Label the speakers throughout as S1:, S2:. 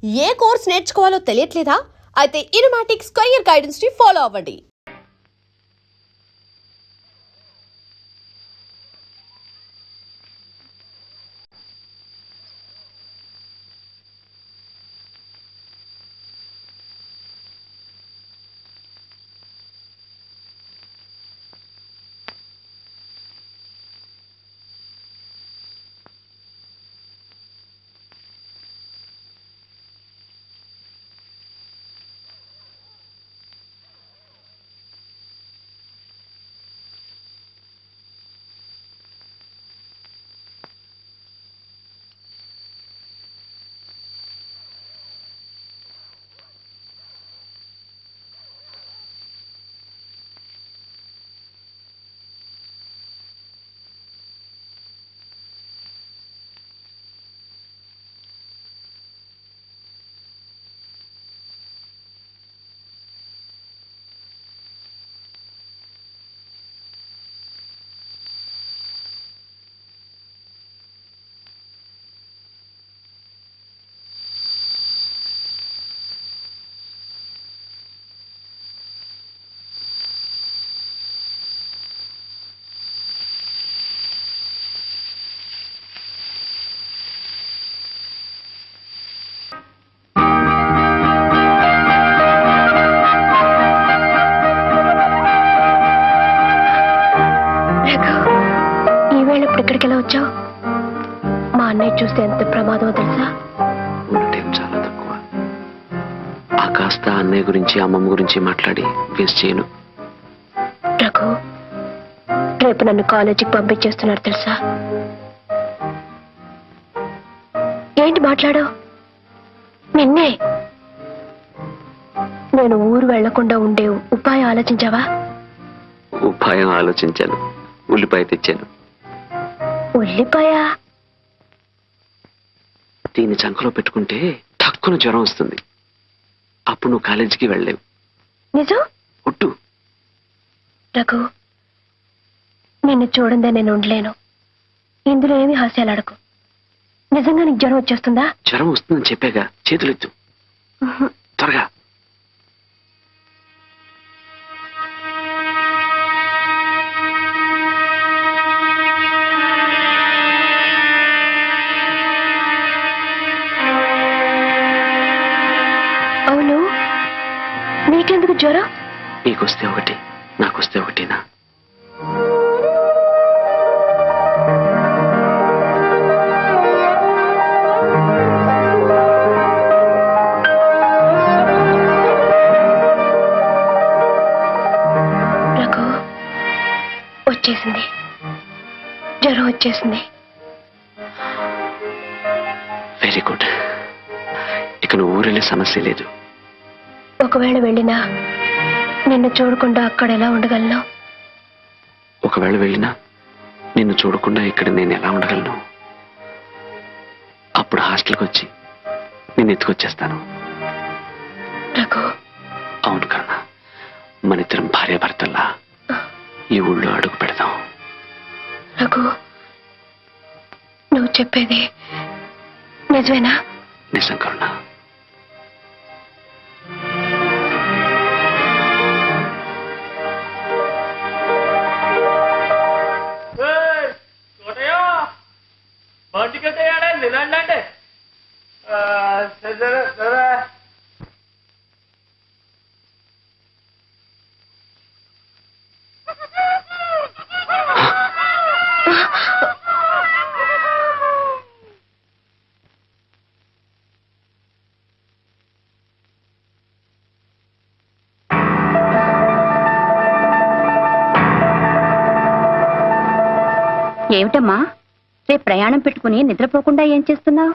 S1: ఏ course నేర్చుకోవాలో తెలియట్లేదా? అయితే ఇనుమాటిక్స్ career guidance ని follow అవ్వండి.
S2: ఇక్కడికెలా వచ్చావు? మా అన్నయ్య చూస్తే ఎంత ప్రమాదమో తెలుసా?
S3: టైం చాలా తక్కువ. ఆ కాస్త అన్నయ్య గురించి అమ్మమ్మ గురించి మాట్లాడి వేస్ట్ చేయను.
S2: రఘు, రేపు నన్ను కాలేజీకి పంపించేస్తున్నారు తెలుసా? ఏంటి మాట్లాడావు? నిన్నే. నేను ఊరు వెళ్లకుండా ఉండే ఉపాయం ఆలోచించావా?
S3: ఉపాయం ఆలోచించాను. ఉల్లిపాయ తెచ్చాను.
S2: ఉల్లిపాయ?
S3: దీన్ని చంకలో పెట్టుకుంటే తక్కువ జ్వరం వస్తుంది. అప్పుడు నువ్వు కాలేజీకి వెళ్ళలేవు.
S2: నిజం?
S3: ఒట్టు.
S2: రఘు, నిన్ను చూడందే నేను ఉండలేను. ఇందులో ఏమి హాస్యాలు అడకు. నిజంగా నీకు జ్వరం వచ్చేస్తుందా?
S3: జ్వరం వస్తుందని చెప్పాగా. చేతులెత్తు త్వరగా.
S2: అవును, నీకెందుకు జ్వరం?
S3: నీకొస్తే ఒకటి, నాకొస్తే ఒకటినా?
S2: రఘు, వచ్చేసింది, జ్వరం వచ్చేసింది.
S3: Very good. ఇక నువ్వు ఊరెళ్ళే సమస్య లేదు.
S2: ఒకవేళ వెళ్ళినా నిన్ను చూడకుండా అక్కడ ఎలా ఉండగలను?
S3: ఒకవేళ వెళ్ళినా నిన్ను చూడకుండా ఇక్కడ నేను ఎలా ఉండగలను? అప్పుడు హాస్టల్కి వచ్చి నేను ఎత్తుకొచ్చేస్తాను.
S2: రఘు.
S3: అవును కన్నా, మన ఇద్దరం భార్యాభర్తల్లా ఈ ఊళ్ళో అడుగు పెడదాం.
S2: రఘు, నువ్వు చెప్పేది నిజమేనా?
S3: నిజం కరుణ.
S4: నిజంటే
S2: ఏమిటమ్మా, రేపు ప్రయాణం పెట్టుకుని నిద్రపోకుండా ఏం చేస్తున్నావు?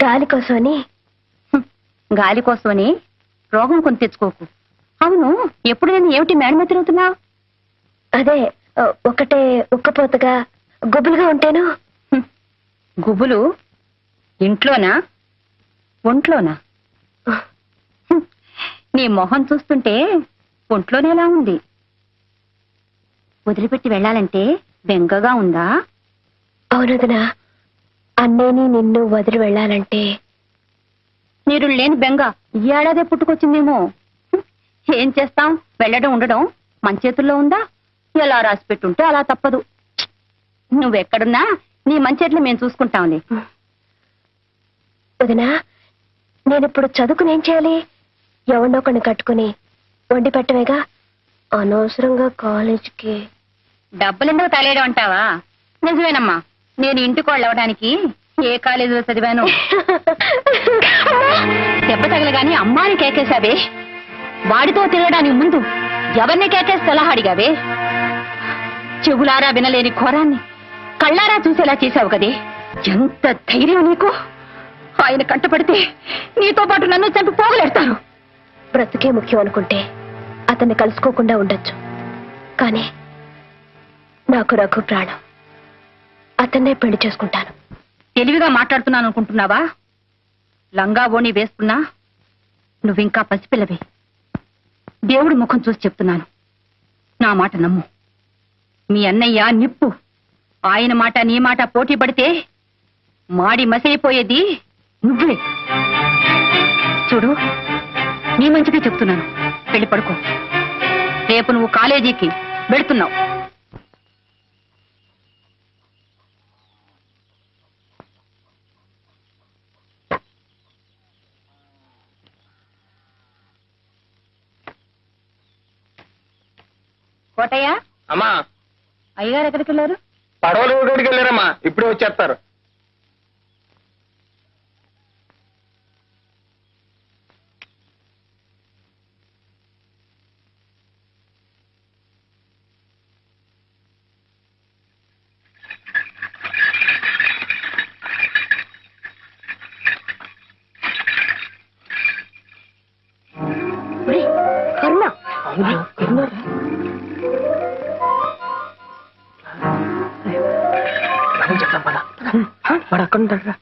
S2: గాలి కోసమని. గాలి కోసమని రోగం కొని తెచ్చుకోకు. అవును, ఎప్పుడు నేను ఏమిటి మేడమ తిరుగుతున్నావు? అదే ఒకటే ఉక్కపోతగా గుబులుగా ఉంటేను. గుబులు ఇంట్లోనా ఒంట్లోనా? నీ మొహం చూస్తుంటే ఒంట్లోనేలా ఉంది. వదిలిపెట్టి వెళ్ళాలంటే బెంగగా ఉందా? అవునదనా, అన్నేని నిన్ను వదిలి వెళ్ళాలంటే నీరు లేని బెంగ ఈ ఏడాదే పుట్టుకొచ్చిందేమో. ఏం చేస్తాం, వెళ్ళడం ఉండడం మన చేతుల్లో ఉందా? ఎలా రాసి పెట్టుంటే అలా తప్పదు. నువ్వెక్కడున్నా నీ మంచేట్లు మేము చూసుకుంటాంలే. వదినా, నేను ఇప్పుడు చదువుకుని ఏం చేయాలి? ఎవరినో కొన్ని కట్టుకుని వండి పెట్టవేగా. అనవసరంగా కాలేజీకి డబ్బులెందుకు తలేయడం అంటావా? నిజమేనమ్మా, నేను ఇంటి కోళ్ళు అవడానికి ఏ కాలేజీలో చదివాను. దెబ్బ తగలగాని అమ్మాని కేకేశావే. వాడితో తిరగడానికి ముందు ఎవరిని కేకేసి సలహా అడిగావే. చెవులారా వినలేని ఘోరాన్ని కళ్ళారా చూసేలా చేశావు కదే. ఎంత ధైర్యం నీకు! ఆయన కంటపడితే నీతో పాటు నన్ను చంపి పోగలేడతారు. బ్రతుకే ముఖ్యం అనుకుంటే అతన్ని కలుసుకోకుండా ఉండొచ్చు, కానీ నాకు రఘు ప్రాణం. అతన్నే పెళ్లి చేసుకుంటాను. తెలివిగా మాట్లాడుతున్నాను అనుకుంటున్నావా? లంగా ఓణి వేసుకున్నా నువ్వింకా పసిపిల్లవి. దేవుడి ముఖం చూసి చెప్తున్నాను, నా మాట నమ్ము. మీ అన్నయ్య నిప్పు. ఆయన మాట నీ మాట పోటీ పడితే మాడి మసైపోయేది నువ్వే. చూడు, నీ మంచిగా చెప్తున్నాను, పెళ్లి పడుకో. రేపు నువ్వు కాలేజీకి వెళుతున్నావు. కోటయ్య,
S4: అమ్మా,
S2: అయ్యగారు ఎక్కడికి వెళ్ళారు?
S4: పడవలు ఊరికి వెళ్ళారమ్మా, ఇప్పుడే వచ్చేస్తారు.
S2: కరుణ,
S3: చెప్తాం పద. వాడు అక్కడ ఉంటాడు.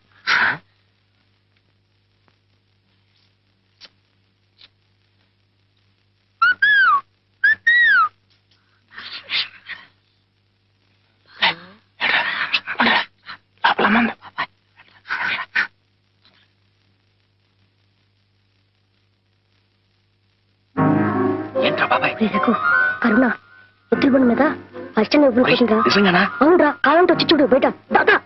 S3: ఏంట్రా బాబాయ్?
S2: కరుణ ఎత్తుల బండి మీద అర్చన ఇవ్వకుండా.
S3: నిజంగానా?
S2: అవునరా, కాలంతో వచ్చి చూడు బయట. దాదా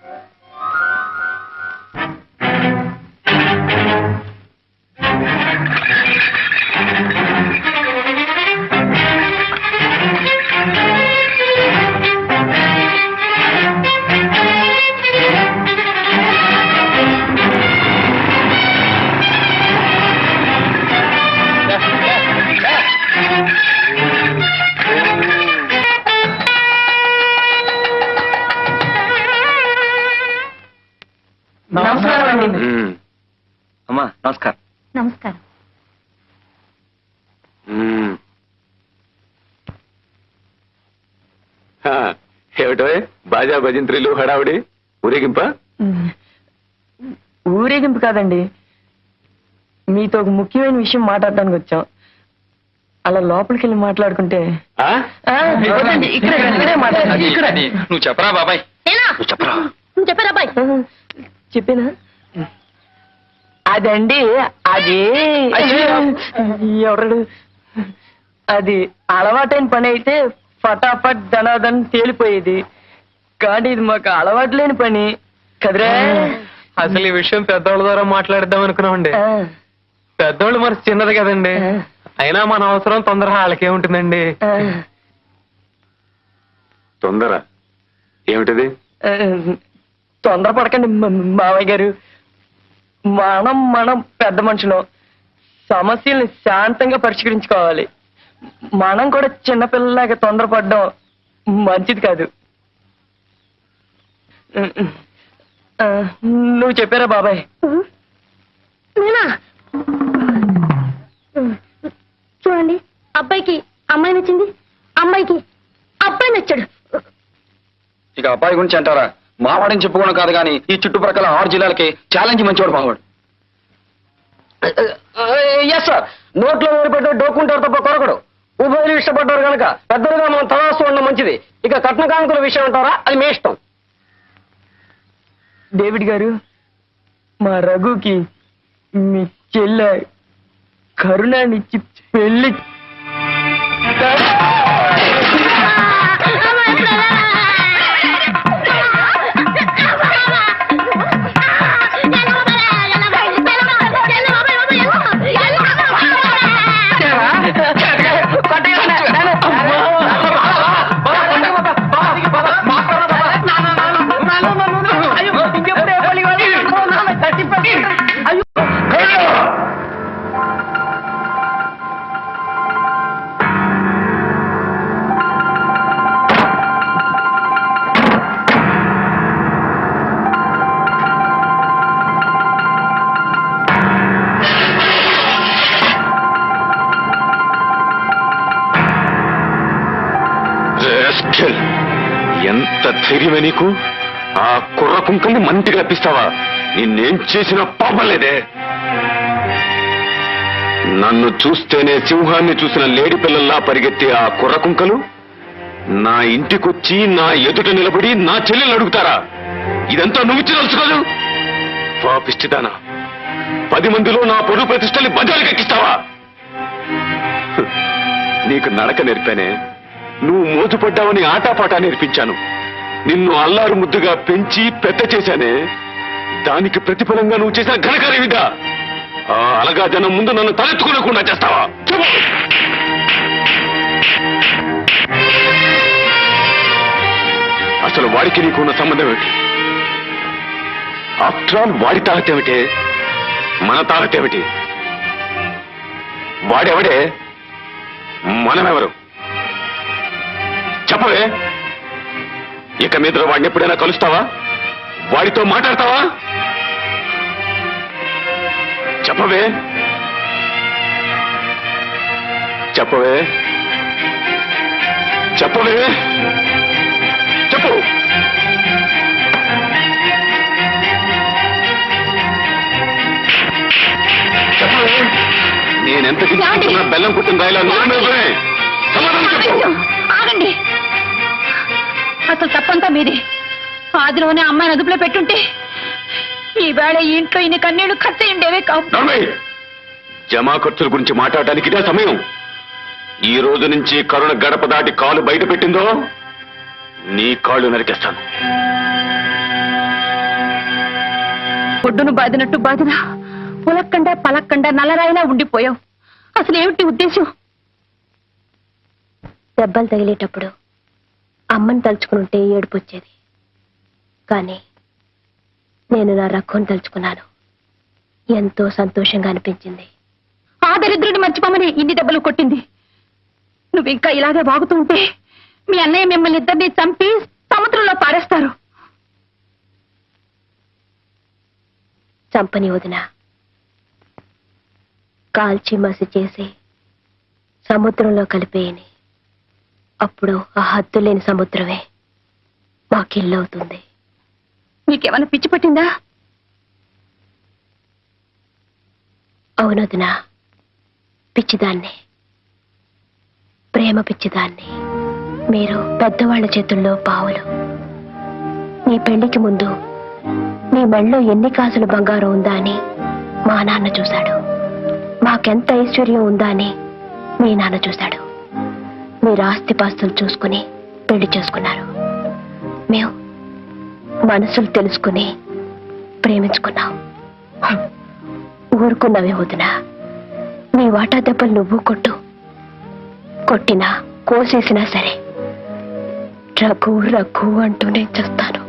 S4: అమ్మా నమస్కారం.
S2: నమస్కారం.
S4: ఏమిటో బాజా భజంత్రీలు హడావుడి ఊరేగింప?
S5: ఊరేగింపు కాదండి, మీతో ఒక ముఖ్యమైన విషయం మాట్లాడడానికి వచ్చాం. అలా లోపలికి వెళ్ళి మాట్లాడుకుంటే.
S4: నువ్వు చెప్పరా బాబాయ్?
S3: చెప్పరా?
S2: చెప్పారా అబ్బాయి?
S5: చెప్పేనా? అదండి, అది ఎవరు, అది అలవాటైన పని అయితే ఫటాఫట్ ధనాధన్ తేలిపోయేది. కానీ ఇది మాకు అలవాటు లేని పని కదరా.
S4: అసలు ఈ విషయం పెద్దోళ్ళ ద్వారా మాట్లాడిద్దాం అనుకున్నామండి. పెద్దోళ్ళు మరి చిన్నది కదండి, అయినా మన అవసరం తొందర వాళ్ళకేముంటుందండి. తొందర ఏమిటిది?
S5: తొందరపడకండి మావయ్య గారు. మనం పెద్ద మనుషులు, సమస్యల్ని శాంతంగా పరిష్కరించుకోవాలి. మనం కూడా చిన్నపిల్లలాగా తొందరపడడం మంచిది కాదు. నువ్వు చెప్పారా బాబాయ్?
S2: చూడండి, అబ్బాయికి అమ్మాయి నచ్చింది, అమ్మాయికి అబ్బాయి నచ్చాడు.
S4: ఇక అబ్బాయి గురించి అంటారా? మావాడని చెప్పుకోవడం కాదు కానీ ఈ చుట్టుప్రక్కల 6 జిల్లాలకి ఛాలెంజ్ మంచివాడు మావాడు. ఎస్ సార్, నోట్లో ఊరిపెట్టే డోక్కుంటారు తప్ప కొరకడు. ఉభయలు ఇష్టపడ్డారు కనుక పెద్దలుగా మనం తలాస్తూ ఉండడం మంచిది. ఇక కట్న కానుకల విషయం అంటారా, అది మీ ఇష్టం.
S5: డేవిడ్ గారు, మా రఘుకి మీ చెల్లె కరుణానిచ్చి పెళ్లి
S6: రాస్కెల్, ఎంత ధైర్యమే నీకు? ఆ కుర్ర కుంకల్ని మంటికి రప్పిస్తావా? నిన్నేం చేసిన పాపం లేదే. నన్ను చూస్తేనే సింహాన్ని చూసిన లేడి పిల్లల్లా పరిగెత్తే ఆ కుర్ర కుంకలు నా ఇంటికొచ్చి నా ఎదుట నిలబడి నా చెల్లెలు అడుగుతారా? ఇదంతా నువ్వు తెలుసుకోదు. పాపిష్టిదానా, 10 మందిలో నా పొరుగు ప్రతిష్టల్ని బజారుకెక్కిస్తావా? నీకు నడక నేర్పానే, నువ్వు మోజుపడ్డావని ఆటాపాటా నేర్పించాను. నిన్ను అల్లారు ముద్దుగా పెంచి పెద్ద చేశానే, దానికి ప్రతిఫలంగా నువ్వు చేసిన ఘనకార్యమిదా? ఆ అలగా జనం ముందు నన్ను తలెత్తుకోకుండా చేస్తావా? చెప్పు. అసలు వాడికి నీకున్న సంబంధం ఏమిటి? ఆఫ్టర్ ఆల్ వాడి తాహత ఏమిటి? మన తాహత ఏమిటి? వాడెవడే, మనమెవరు? చెప్పవే. ఇక మీద వాడిని ఎప్పుడైనా కలుస్తావా? వాడితో మాట్లాడతావా? చెప్పవే, చెప్పవే, చెప్పవే, చెప్పు. చెప్పవే. నేనెంత గిచ్చుకున్నా బెల్లం కుట్టిన రాయిలా నువ్వే. సమాధానం చెప్పు.
S2: ఆగండి. అసలు తప్పంతా మీది. ఆదిలోనే అమ్మాయిని అదుపులో పెట్టుంటే ఈవేళ ఈ ఇంట్లో ఇన్ని కన్నీళ్లు ఖర్చు ఉండేవే కావు.
S6: జమా ఖర్చుల గురించి మాట్లాడడానికి ఇదే సమయం. ఈ రోజు నుంచి కరుణ గడప దాటి కాలు బయట పెట్టిందో నీ కాళ్ళు నరికేస్తాను.
S2: ఒడ్డును బాదినట్టు బాదిన పులక్కండా పలక్కండా నల్లరాయిలా ఉండిపోయావు. అసలు ఏమిటి ఉద్దేశం?
S7: దెబ్బలు తగిలేటప్పుడు అమ్మని తలుచుకుంటే ఏడుపు వచ్చేది, కానీ నేను నా రక్కుని తలుచుకున్నాను. ఎంతో సంతోషంగా అనిపించింది.
S2: ఆ దరిద్రుడిని మర్చిపోమని ఇన్ని దెబ్బలు కొట్టింది. నువ్వు ఇంకా ఇలాగే వాగుతూ ఉంటే మీ అన్నయ్య మిమ్మల్ని ఇద్దరిని చంపి సముద్రంలో పారేస్తారు.
S7: చంపని వదిన, కాల్చి మసి చేసి సముద్రంలో కలిపేయని. అప్పుడు ఆ హద్దు లేని సముద్రమే మాకిల్లు అవుతుంది.
S2: నీకేమైనా పిచ్చి పట్టిందా?
S7: అవునొదినా, పిచ్చిదాన్ని, ప్రేమ పిచ్చిదాన్ని. మీరు పెద్దవాళ్ల చేతుల్లో పావులు. నీ పెళ్లికి ముందు నీ మెళ్ళో ఎన్ని కాసులు బంగారం ఉందా అని మా నాన్న చూశాడు. మాకెంత ఐశ్వర్యం ఉందా అని మీ నాన్న చూశాడు. మీరు ఆస్తిపాస్తులు చూసుకుని పెళ్లి చేసుకున్నారు. మేము మనసులు తెలుసుకుని ప్రేమించుకున్నాం. ఊరుకున్నావే వదినా. నీ వాటా దెబ్బలు నువ్వు కొట్టు. కొట్టినా కోసేసినా సరే రఘు రఘు అంటూనే చేస్తాను.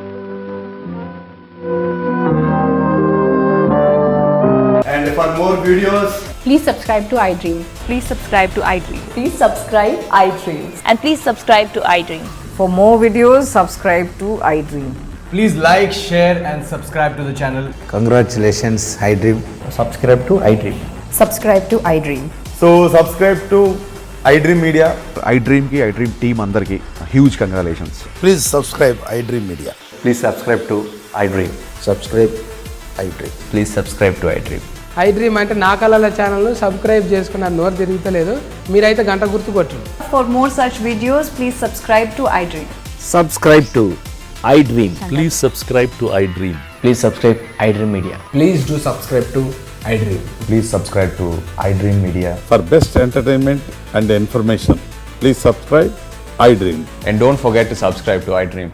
S8: And for more videos,
S1: Please subscribe to iDream.
S9: Please subscribe to iDream.
S1: Please subscribe iDream.
S9: And please subscribe to iDream.
S10: For more videos, subscribe to iDream.
S8: please like, share and subscribe to the channel.
S11: Congratulations, iDream.
S8: Subscribe to iDream.
S10: Subscribe to iDream.
S8: So subscribe to iDream Media.
S11: iDream ki iDream team andarki huge congratulations.
S12: Please subscribe iDream Media.
S11: Please subscribe to iDream.
S12: Subscribe iDream.
S11: Please subscribe to iDream.
S13: iDream అంటే నా కళల channel subscribe చేసుకున్న నోరు తిరుగుతలేదు. మీరైతే గంట గుర్తు కొట్టండి.
S9: For more such videos, please subscribe to iDream.
S12: Subscribe to iDream.
S6: Please subscribe to iDream.
S12: Please subscribe iDream Media.
S8: Please do subscribe to iDream. Please subscribe to iDream Media.
S12: For best entertainment and information, please subscribe iDream.
S8: And don't forget to subscribe to iDream.